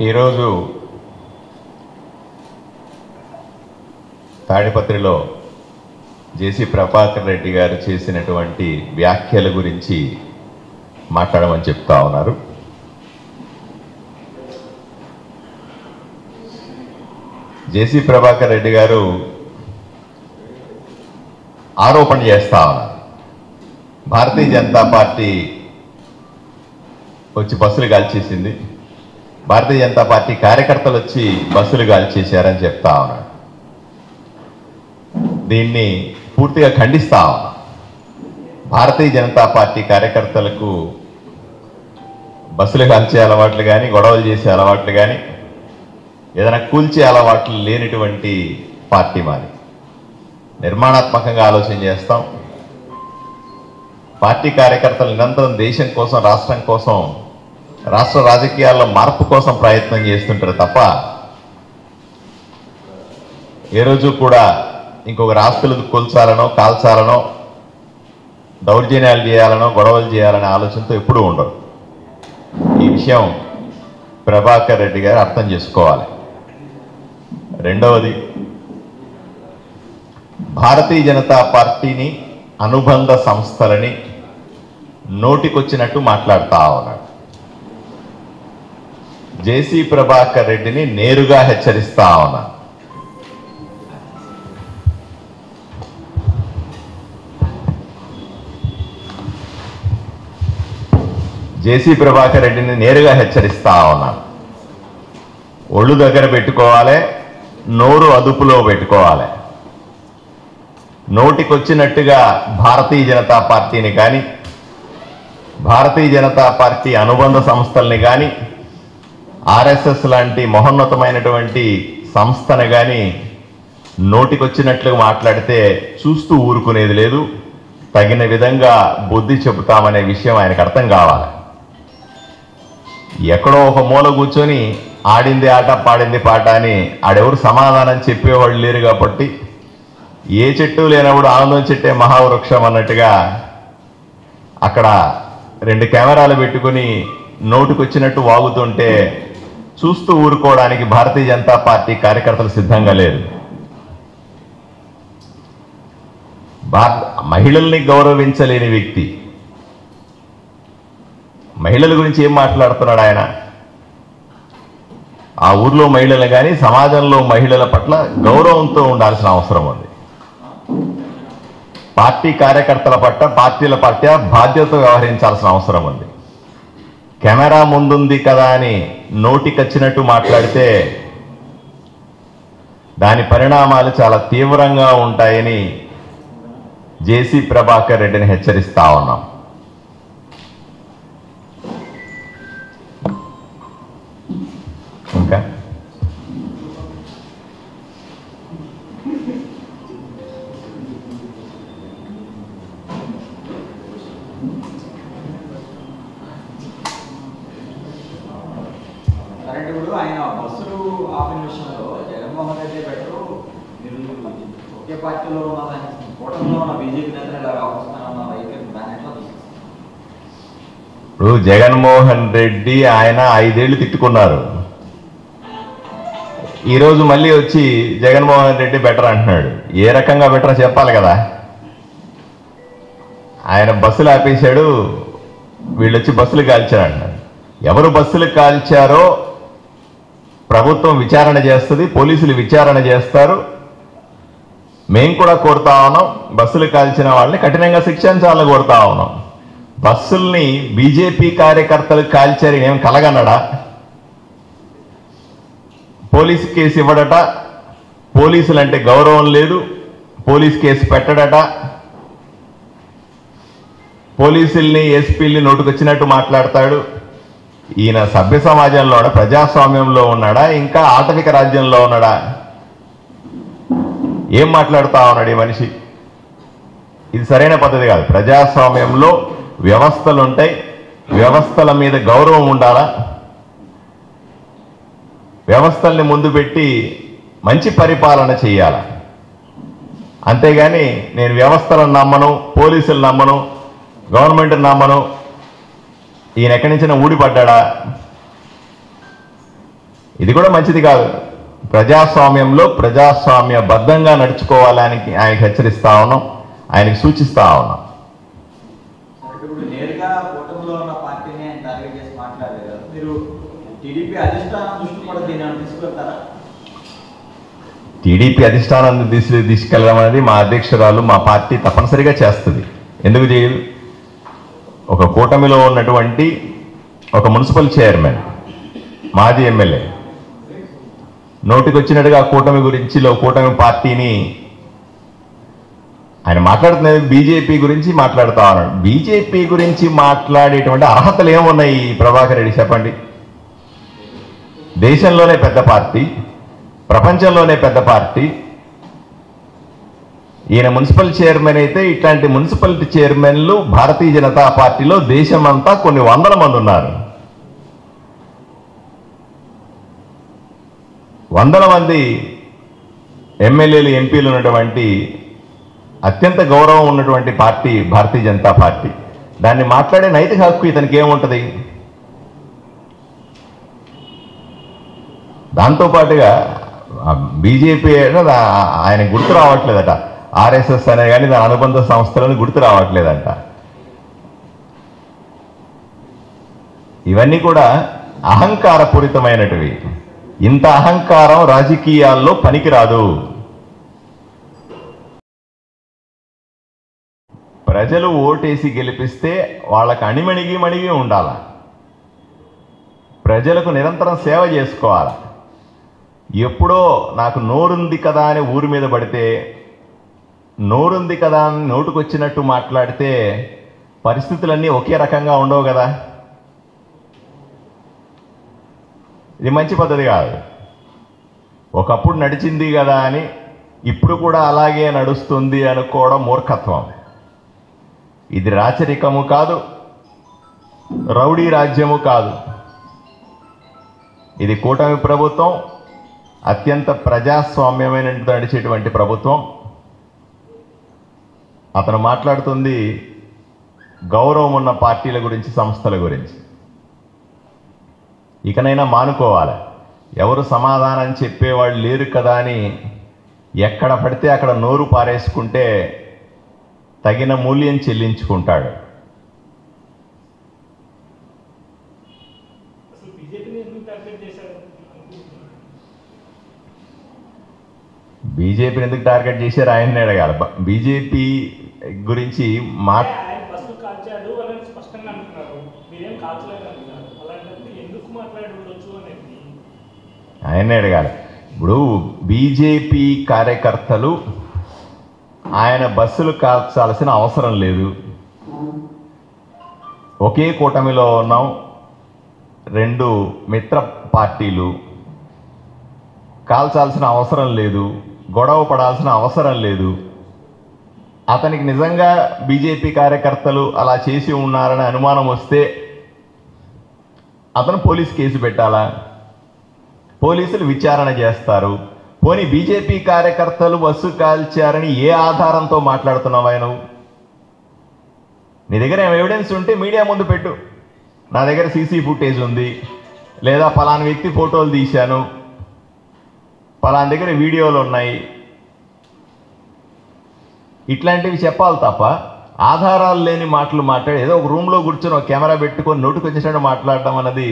ఈరోజు తాడిపత్రిలో జేసీ ప్రభాకర్ రెడ్డి గారు చేసినటువంటి వ్యాఖ్యల గురించి మాట్లాడమని చెప్తా ఉన్నారు. జేసీ ప్రభాకర్ రెడ్డి గారు ఆరోపణ చేస్తా ఉన్నారు. భారతీయ జనతా పార్టీ వచ్చి బస్సులు కాల్చేసింది, భారతీయ జనతా పార్టీ కార్యకర్తలు వచ్చి బస్సులు కాల్చేశారని చెప్తా ఉన్నారు. దీన్ని పూర్తిగా ఖండిస్తా ఉన్నా. భారతీయ జనతా పార్టీ కార్యకర్తలకు బస్సులు కాల్చే అలవాట్లు కానీ, గొడవలు చేసే అలవాట్లు కానీ, ఏదైనా కూల్చే అలవాట్లు లేనిటువంటి పార్టీ మాది. నిర్మాణాత్మకంగా ఆలోచన చేస్తాం. పార్టీ కార్యకర్తలు నిరంతరం దేశం కోసం, రాష్ట్రం కోసం, రాష్ట్ర రాజకీయాల్లో మార్పు కోసం ప్రయత్నం చేస్తుంటారు తప్ప ఏ రోజు కూడా ఇంకొక ఆస్తులను కూల్చాలనో, కాల్చాలనో, దౌర్జన్యాలు చేయాలనో, గొడవలు చేయాలనే ఆలోచనతో ఎప్పుడూ ఉండరు. ఈ విషయం ప్రభాకర్ రెడ్డి గారు అర్థం చేసుకోవాలి. రెండవది, భారతీయ జనతా పార్టీని, అనుబంధ సంస్థలని నోటికొచ్చినట్టు మాట్లాడుతూ ఉన్నాడు. జేసీ ప్రభాకర్ రెడ్డిని నేరుగా హెచ్చరిస్తా ఉన్నా. జేసీ ప్రభాకర్ రెడ్డిని నేరుగా హెచ్చరిస్తా ఉన్నాను. ఒళ్ళు దగ్గర పెట్టుకోవాలి, నోరు అదుపులో పెట్టుకోవాలి. నోటికొచ్చినట్టుగా భారతీయ జనతా పార్టీని కానీ, భారతీయ జనతా పార్టీ అనుబంధ సంస్థల్ని కానీ, ఆర్ఎస్ఎస్ లాంటి మహోన్నతమైనటువంటి సంస్థను కానీ నోటికొచ్చినట్లుగా మాట్లాడితే చూస్తూ ఊరుకునేది లేదు. తగిన విధంగా బుద్ధి చెబుతామనే విషయం ఆయనకు అర్థం కావాలి. ఎక్కడో ఒక మూల కూర్చొని ఆడింది ఆట, పాడింది పాట అని ఆడెవరు సమాధానం చెప్పేవాళ్ళు లేరు కాబట్టి, ఏ చెట్టు లేనప్పుడు ఆనందం చెట్టే మహావృక్షం అన్నట్టుగా అక్కడ 2 కెమెరాలు పెట్టుకుని నోటికొచ్చినట్టు వాగుతుంటే చూస్తూ ఊరుకోవడానికి భారతీయ జనతా పార్టీ కార్యకర్తలు సిద్ధంగా లేరు. మహిళల్ని గౌరవించలేని వ్యక్తి మహిళల గురించి ఏం మాట్లాడుతున్నాడు ఆయన? ఆ ఊర్లో మహిళలు కానీ, సమాజంలో మహిళల పట్ల గౌరవంతో ఉండాల్సిన అవసరం ఉంది. పార్టీ కార్యకర్తల పట్ల, పార్టీల పట్ల బాధ్యతతో వ్యవహరించాల్సిన అవసరం ఉంది. కెమెరా ముందుంది కదా అని నోటికొచ్చినట్టు మాట్లాడితే దాని పరిణామాలు చాలా తీవ్రంగా ఉంటాయని జేసీ ప్రభాకర్ రెడ్డిని హెచ్చరిస్తా ఉన్నాం. ఇంకా ఆయన బస్సులు ఆపిన విషయంలో జగన్మోహన్ రెడ్డి బెటరు, మీరు ఒకే పార్టీలో ఉన్న కూటమిలో ఉన్న బీజేపీ నేతలు ఇలా వ్యవహరిస్తారన్న వైఖరి దాన్ని ఎట్లా చూస్తారు? ఇప్పుడు జగన్మోహన్ రెడ్డి ఆయన 5 ఏళ్ళు తిట్టుకున్నారు. ఈరోజు మళ్ళీ వచ్చి జగన్మోహన్ రెడ్డి బెటర్ అంటున్నాడు. ఏ రకంగా బెటర్ చెప్పాలి కదా. ఆయన బస్సులు ఆపేశాడు, వీళ్ళు వచ్చి బస్సులు కాల్చారు అంటున్నాడు. ఎవరు బస్సులు కాల్చారో ప్రభుత్వం విచారణ చేస్తుంది, పోలీసులు విచారణ చేస్తారు. మేము కూడా కోరుతా ఉన్నాం, బస్సులు కాల్చిన వాళ్ళని కఠినంగా శిక్షించాలని కోరుతా ఉన్నాం. బస్సుల్ని బీజేపీ కార్యకర్తలు కాల్చారు ఏం కలగన్నాడా? పోలీసు కేసు ఇవ్వడట, పోలీసులంటే గౌరవం లేదు, పోలీసు కేసు పెట్టడట, పోలీసుల్ని, ఎస్పీల్ని నోటుకొచ్చినట్టు మాట్లాడతాడు. ఈయన సభ్య సమాజంలో ఉన్నాడా, ప్రజాస్వామ్యంలో ఉన్నాడా, ఇంకా ఆటవిక రాజ్యంలో ఉన్నాడా? ఏం మాట్లాడుతా ఉన్నాడు ఈ మనిషి? ఇది సరైన పద్ధతి కాదు. ప్రజాస్వామ్యంలో వ్యవస్థలు ఉంటాయి, వ్యవస్థల మీద గౌరవం ఉండాలా, వ్యవస్థల్ని ముందు పెట్టి మంచి పరిపాలన చేయాల. అంతేగాని నేను వ్యవస్థలను నమ్మను, పోలీసులు నమ్మను, గవర్నమెంట్ నమ్మను, ఈయన ఎక్కడి నుంచైనా ఊడిపడ్డా? ఇది కూడా మంచిది కాదు. ప్రజాస్వామ్యంలో ప్రజాస్వామ్యబద్ధంగా నడుచుకోవాలని ఆయనకి హెచ్చరిస్తా ఉన్నాం, ఆయనకి సూచిస్తా ఉన్నాం. ఇప్పుడు నేరుగా కూటమిలో ఉన్న పార్టీని ఆయన టార్గెట్ చేసి మాట్లాడారు. మీరు టీడీపీ అధిష్టానం దృష్టి కూడా దీన్ని తీసుకెళ్తారా? టీడీపీ అధిష్టానం తీసుకెళ్ళడం అనేది మా అధ్యక్షురాలు, మా పార్టీ తప్పనిసరిగా చేస్తుంది. ఎందుకు చేయదు? ఒక కూటమిలో ఉన్నటువంటి ఒక మున్సిపల్ చైర్మన్, మాజీ ఎమ్మెల్యే నోటికొచ్చినట్టుగా కూటమి గురించి, కూటమి పార్టీని ఆయన మాట్లాడుతున్నది బీజేపీ గురించి మాట్లాడుతా ఉన్నాడు. బీజేపీ గురించి మాట్లాడేటువంటి అర్హతలు ఏమున్నాయి ప్రభాకర్ రెడ్డి చెప్పండి? దేశంలోనే పెద్ద పార్టీ, ప్రపంచంలోనే పెద్ద పార్టీ. ఈయన మున్సిపల్ చైర్మన్ అయితే ఇట్లాంటి మున్సిపాలిటీ చైర్మన్లు భారతీయ జనతా పార్టీలో దేశమంతా కొన్ని వందల మంది ఉన్నారు. వందల మంది ఎమ్మెల్యేలు, ఎంపీలు ఉన్నటువంటి అత్యంత గౌరవం ఉన్నటువంటి పార్టీ భారతీయ జనతా పార్టీ. దాన్ని మాట్లాడే నైతిక హక్కు ఇతనికి ఏముంటుంది? దాంతోపాటుగా బీజేపీ ఆయన గుర్తు రావట్లేదట, ఆర్ఎస్ఎస్ అనే కానీ దాని అనుబంధ సంస్థలను గుర్తు రావట్లేదంట. ఇవన్నీ కూడా అహంకారపూరితమైనటివి. ఇంత అహంకారం రాజకీయాల్లో పనికిరాదు. ప్రజలు ఓటేసి గెలిపిస్తే వాళ్ళకు అణిమణిగి మణిగి ఉండాల, ప్రజలకు నిరంతరం సేవ చేసుకోవాలి. ఎప్పుడో నాకు నోరుంది కదా అని ఊరి మీద పడితే, నోరుంది కదా అని నోటుకొచ్చినట్టు మాట్లాడితే పరిస్థితులన్నీ ఒకే రకంగా ఉండవు కదా. ఇది మంచి పద్ధతి కాదు. ఒకప్పుడు నడిచింది కదా అని ఇప్పుడు కూడా అలాగే నడుస్తుంది అనుకోవడం మూర్ఖత్వం. ఇది రాచరికము కాదు, రౌడీ రాజ్యము కాదు. ఇది కూటమి ప్రభుత్వం, అత్యంత ప్రజాస్వామ్యమైన నడిచేటువంటి ప్రభుత్వం. అతను మాట్లాడుతుంది గౌరవం ఉన్న పార్టీల గురించి, సంస్థల గురించి. ఇకనైనా మానుకోవాలి. ఎవరు సమాధానం చెప్పేవాళ్ళు లేరు కదా అని ఎక్కడ పడితే అక్కడ నోరు పారేసుకుంటే తగిన మూల్యం చెల్లించుకుంటాడు. బీజేపీని ఎందుకు టార్గెట్ చేశారు ఆయన్ని అడగాలి. బీజేపీ గురించి ఆయన్నే అడగాలి. ఇప్పుడు బీజేపీ కార్యకర్తలు ఆయన బస్సులు కాల్చాల్సిన అవసరం లేదు. ఒకే కూటమిలో ఉన్నాం, రెండు మిత్ర పార్టీలు, కాల్చాల్సిన అవసరం లేదు, గొడవ పడాల్సిన అవసరం లేదు. అతనికి నిజంగా బీజేపీ కార్యకర్తలు అలా చేసి ఉన్నారని అనుమానం వస్తే అతను పోలీస్ కేసు పెట్టాలా? పోలీసులు విచారణ చేస్తారు. పోనీ బీజేపీ కార్యకర్తలు బస్సు కాల్చారని ఏ ఆధారంతో మాట్లాడుతున్నావా నువ్వు? నీ దగ్గర ఎవిడెన్స్ ఉంటే మీడియా ముందు పెట్టు. నా దగ్గర సీసీ ఫుటేజ్ ఉంది, లేదా పలానా వ్యక్తి ఫోటోలు తీశాను, పలానా దగ్గర వీడియోలు ఉన్నాయి, ఇట్లాంటివి చెప్పాలి తప్ప ఆధారాలు లేని మాటలు మాట్లాడి ఏదో ఒక రూమ్లో కూర్చొని ఒక కెమెరా పెట్టుకొని నోటికి వచ్చేసినట్టు మాట్లాడటం అన్నది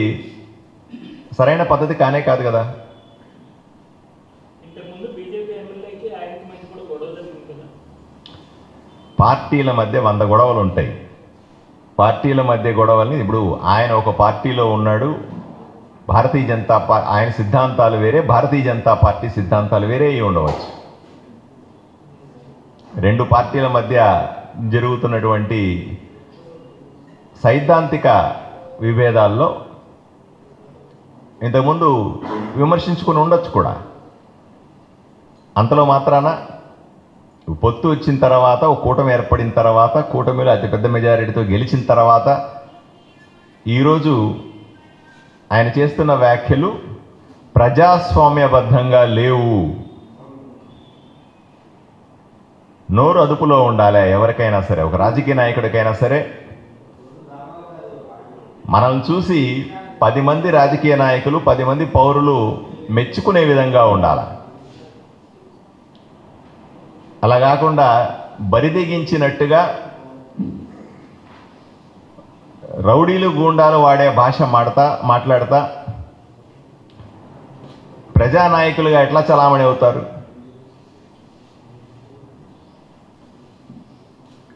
సరైన పద్ధతి కానే కాదు కదా. పార్టీల మధ్య 100 గొడవలు ఉంటాయి. పార్టీల మధ్య గొడవల్ని ఇప్పుడు ఆయన ఒక పార్టీలో ఉన్నాడు, భారతీయ జనతా పార్టీ ఆయన సిద్ధాంతాలు వేరే, భారతీయ జనతా పార్టీ సిద్ధాంతాలు వేరే అయి ఉండవచ్చు. రెండు పార్టీల మధ్య జరుగుతున్నటువంటి సైద్ధాంతిక విభేదాల్లో ఇంతకుముందు విమర్శించుకుని ఉండొచ్చు కూడా. అంతలో మాత్రాన పొత్తు వచ్చిన తర్వాత, ఒక కూటమి ఏర్పడిన తర్వాత, కూటమిలో అతిపెద్ద మెజారిటీతో గెలిచిన తర్వాత ఈరోజు ఆయన చేస్తున్న వ్యాఖ్యలు ప్రజాస్వామ్యబద్ధంగా లేవు. నోరు అదుపులో ఉండాలి ఎవరికైనా సరే, ఒక రాజకీయ నాయకుడికైనా సరే. మనల్ని చూసి 10 మంది రాజకీయ నాయకులు 10 మంది పౌరులు మెచ్చుకునే విధంగా ఉండాలి. అలా కాకుండా బరిదిగించినట్టుగా రౌడీలు గూండాలు వాడే భాష మాట్లాడతా ప్రజానాయకులుగా ఎట్లా చలామణి అవుతారు?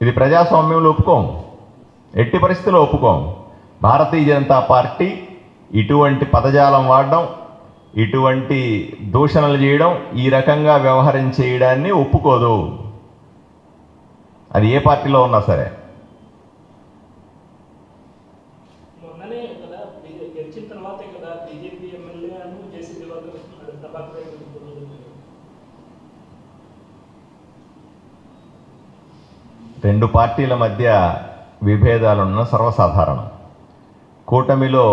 ఇది ప్రజాస్వామ్యంలో ఒప్పుకోం, ఎట్టి పరిస్థితుల్లో ఒప్పుకోం. భారతీయ జనతా పార్టీ ఇటువంటి పదజాలం వాడడం, ఇటువంటి దూషణలు చేయడం, ఈ రకంగా వ్యవహారం చేయడాన్ని ఒప్పుకోదు. అది ఏ పార్టీలో ఉన్నా సరే. మొన్ననే కదా గెలిచిన తర్వాతే కదా బీజేపీ ఎమ్మెల్యే జేసీ దివాకర్ రెండు పార్టీల మధ్య విభేదాలున్న సర్వసాధారణం. కూటమిలో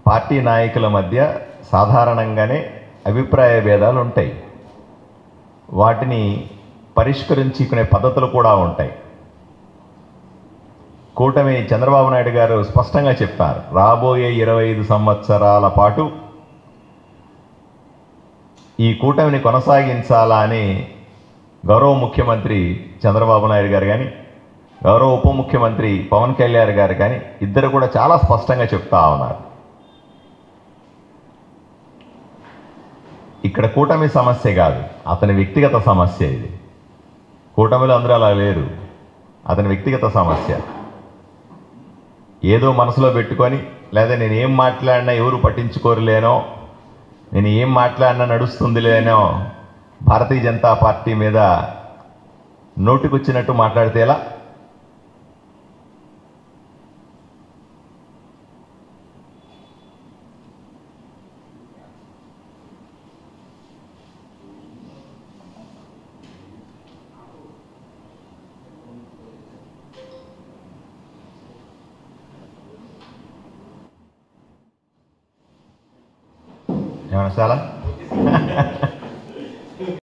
పార్టీ నాయకుల మధ్య సాధారణంగానే అభిప్రాయ భేదాలు ఉంటాయి. వాటిని పరిష్కరించుకునే పద్ధతులు కూడా ఉంటాయి. కూటమి చంద్రబాబు నాయుడు గారు స్పష్టంగా చెప్పారు, రాబోయే 25 సంవత్సరాల పాటు ఈ కూటమిని కొనసాగించాలా అని గౌరవ ముఖ్యమంత్రి చంద్రబాబు నాయుడు గారు కానీ, గౌరవ ఉప ముఖ్యమంత్రి పవన్ కళ్యాణ్ గారు కానీ ఇద్దరు కూడా చాలా స్పష్టంగా చెప్తా ఉన్నారు. ఇక్కడ కూటమి సమస్య కాదు, అతని వ్యక్తిగత సమస్య. ఇది కూటమిలో అందరూ అలా లేరు, అతని వ్యక్తిగత సమస్య. ఏదో మనసులో పెట్టుకొని, లేదా నేను ఏం మాట్లాడినా ఎవరు పట్టించుకోరులేనో, నేను ఏం మాట్లాడినా నడుస్తుంది లేనో భారతీయ జనతా పార్టీ మీద నోటికొచ్చినట్టు మాట్లాడితే ఎలా? ఏమన్నా చాలా